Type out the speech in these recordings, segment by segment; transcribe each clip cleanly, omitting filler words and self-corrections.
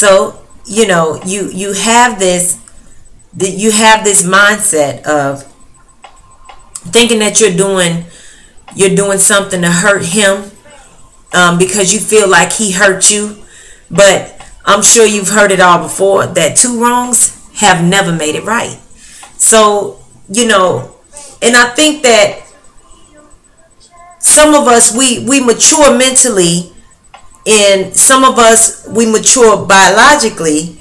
So, you have this mindset of thinking that you're doing something to hurt him, because you feel like he hurt you. But I'm sure you've heard it all before, that two wrongs have never made it right. So, and I think that some of us, we mature mentally, and some of us, we mature biologically,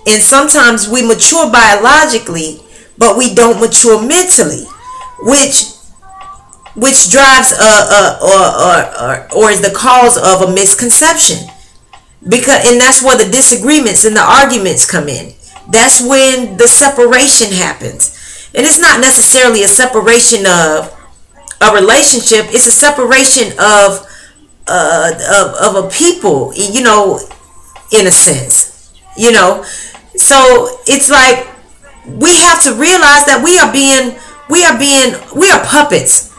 and sometimes we mature biologically, but we don't mature mentally, which drives or is the cause of a misconception. And that's where the disagreements and the arguments come in. That's when the separation happens. And it's not necessarily a separation of a relationship. It's a separation of a people, in a sense. So it's like we have to realize that we are puppets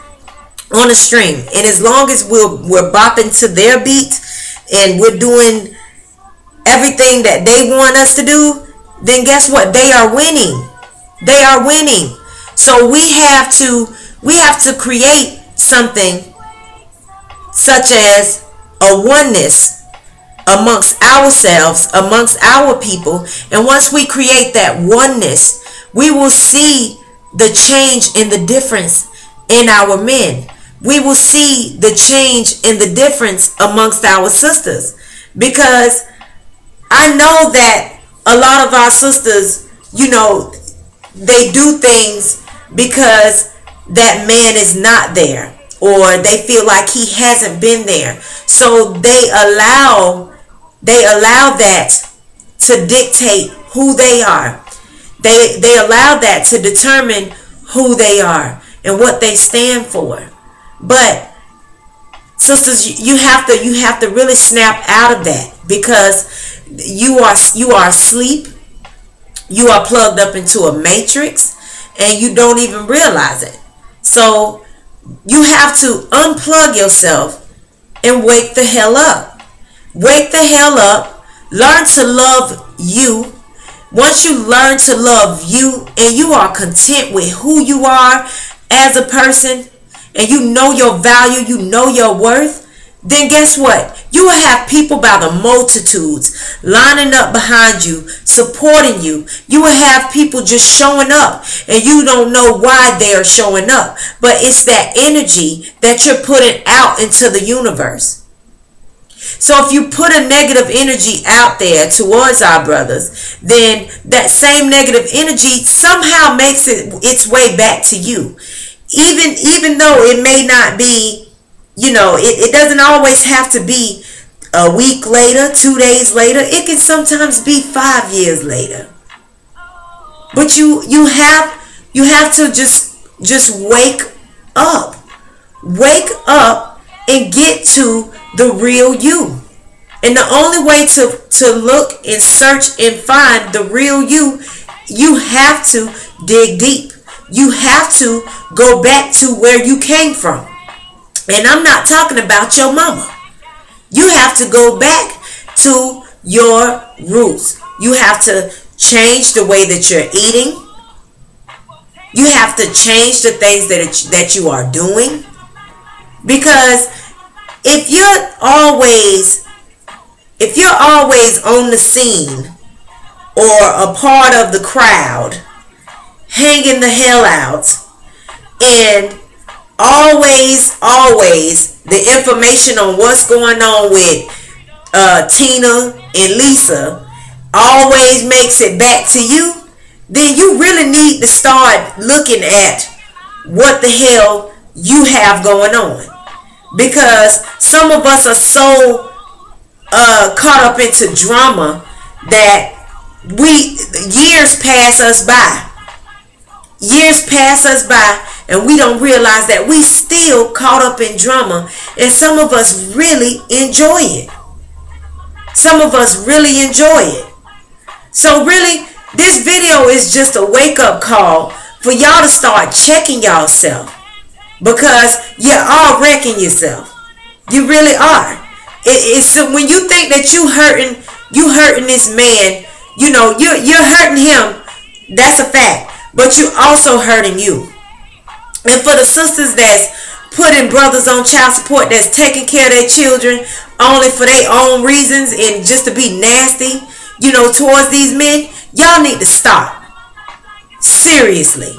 on a string. And as long as we're bopping to their beat and we're doing everything that they want us to do, then guess what? They are winning. They are winning. So we have to create something such as a oneness amongst ourselves, amongst our people. And once we create that oneness, we will see the change in the difference in our men. We will see the change in the difference amongst our sisters. Because I know that a lot of our sisters, they do things because that man is not there, or they feel like he hasn't been there. So they allow that to dictate who they are. They allow that to determine who they are and what they stand for. But sisters, you have to really snap out of that, because you are asleep. You are plugged up into a matrix and you don't even realize it. So you have to unplug yourself and wake the hell up. Wake the hell up. Learn to love you. Once you learn to love you and you are content with who you are as a person, and you know your value, you know your worth, then guess what? You will have people by the multitudes lining up behind you, supporting you. You will have people just showing up, and you don't know why they are showing up. But it's that energy that you're putting out into the universe. So if you put a negative energy out there towards our brothers, then that same negative energy somehow makes its way back to you. Even though it may not be, it doesn't always have to be a week later, 2 days later. It can sometimes be 5 years later. But you have to just wake up. Wake up and get to the real you. And the only way to look and search and find the real you, you have to dig deep. You have to go back to where you came from. And I'm not talking about your mama. You have to go back to your roots. You have to change the way that you're eating. You have to change the things that you are doing. Because if you're always on the scene or a part of the crowd, hanging the hell out, and always the information on what's going on with Tina and Lisa always makes it back to you, then you really need to start looking at what the hell you have going on. Because some of us are so caught up into drama that years pass us by. Years pass us by and we don't realize that we still caught up in drama, and some of us really enjoy it. Some of us really enjoy it. So really, this video is just a wake-up call for y'all to start checking yourself, because you're all wrecking yourself. You really are. It's when you think that you hurting You hurting this man. You know, you're hurting him. That's a fact. But you also hurting you. And for the sisters that's putting brothers on child support, that's taking care of their children only for their own reasons and just to be nasty, you know, towards these men, y'all need to stop. Seriously.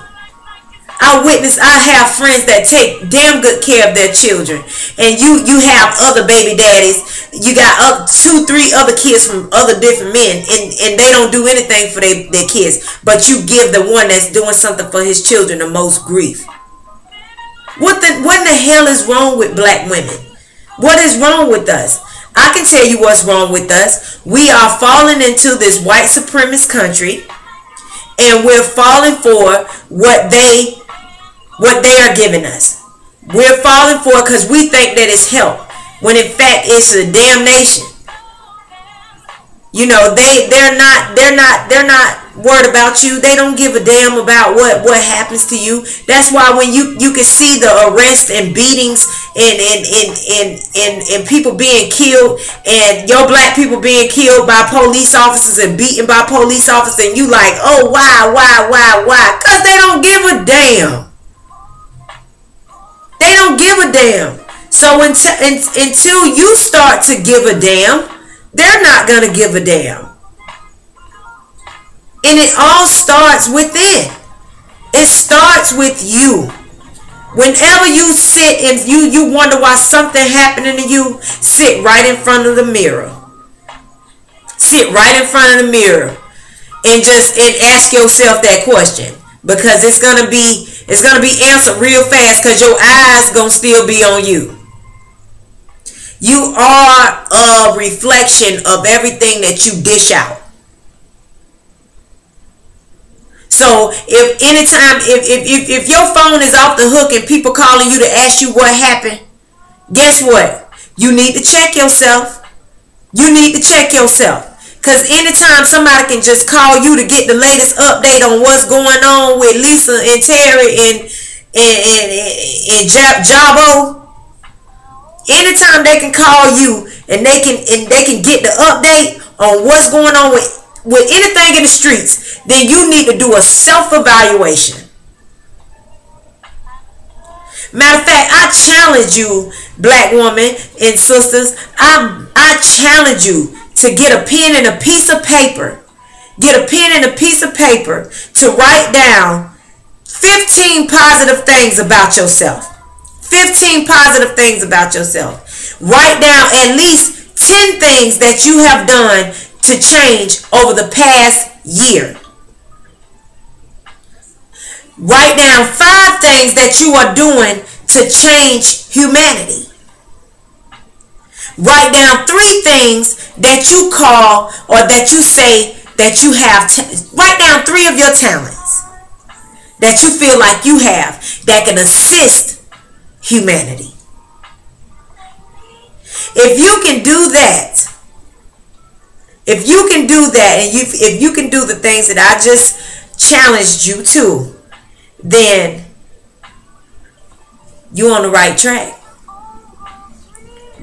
I have friends that take damn good care of their children, and you have other baby daddies. You got up 2-3 other kids from other different men, and they don't do anything for their kids, but you give the one that's doing something for his children the most grief. What in the hell is wrong with black women? What is wrong with us? I can tell you what's wrong with us. We are falling into this white supremacist country, and we're falling for what they are giving us. We're falling for it because we think that it's help, when in fact it's a damnation. You know, they're not worried about you. They don't give a damn about what happens to you. That's why when you can see the arrests and beatings and people being killed, and your black people being killed by police officers and beaten by police officers, and you like, oh, why? Because they don't give a damn. They don't give a damn. So until you start to give a damn, they're not going to give a damn. And it all starts within. It starts with you. Whenever you sit and you wonder why something happening to you, sit right in front of the mirror. Sit right in front of the mirror and ask yourself that question, because it's gonna be answered real fast, because your eyes gonna still be on you. You are a reflection of everything that you dish out. So if your phone is off the hook and people calling you to ask you what happened, guess what? You need to check yourself. You need to check yourself. Because anytime somebody can just call you to get the latest update on what's going on with Lisa and Terry and Jabo, anytime they can call you and they can get the update on what's going on with anything in the streets, then you need to do a self-evaluation. Matter of fact, I challenge you, black woman and sisters, I challenge you to get a pen and a piece of paper. Get a pen and a piece of paper to write down 15 positive things about yourself. 15 positive things about yourself. Write down at least 10 things that you have done to change over the past year. Write down 5 things that you are doing to change humanity. Write down 3 things that you call or that you say that you have. Write down 3 of your talents that you feel like you have that can assist humanity. If you can do that, and if you can do the things that I just challenged you to, then you're on the right track.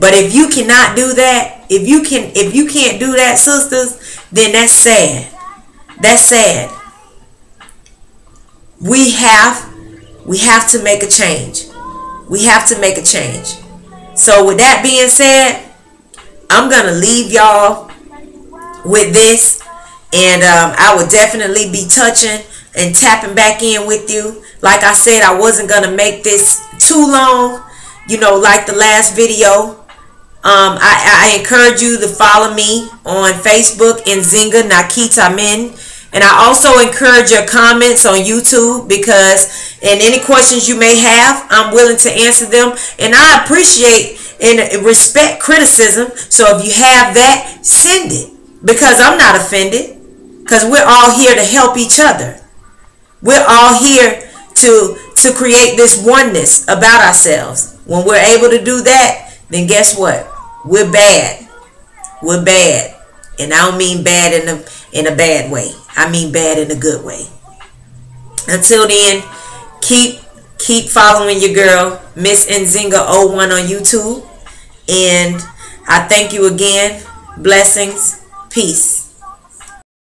But if you cannot do that, if you can't do that, sisters, then that's sad. That's sad. We have to make a change. We have to make a change. So with that being said, I'm gonna leave y'all with this, and I will definitely be touching and tapping back in with you. Like I said, I wasn't gonna make this too long, you know, like the last video. I encourage you to follow me on Facebook, Nzinga Nakita Min. And I also encourage your comments on YouTube, because any questions you may have, I'm willing to answer them. And I appreciate and respect criticism. So if you have that, send it, because I'm not offended, because we're all here to help each other. We're all here to create this oneness about ourselves. When we're able to do that, then guess what? We're bad. We're bad. And I don't mean bad in a bad way. I mean bad in a good way. Until then, keep following your girl, Miss Nzinga01 on YouTube. And I thank you again. Blessings. Peace.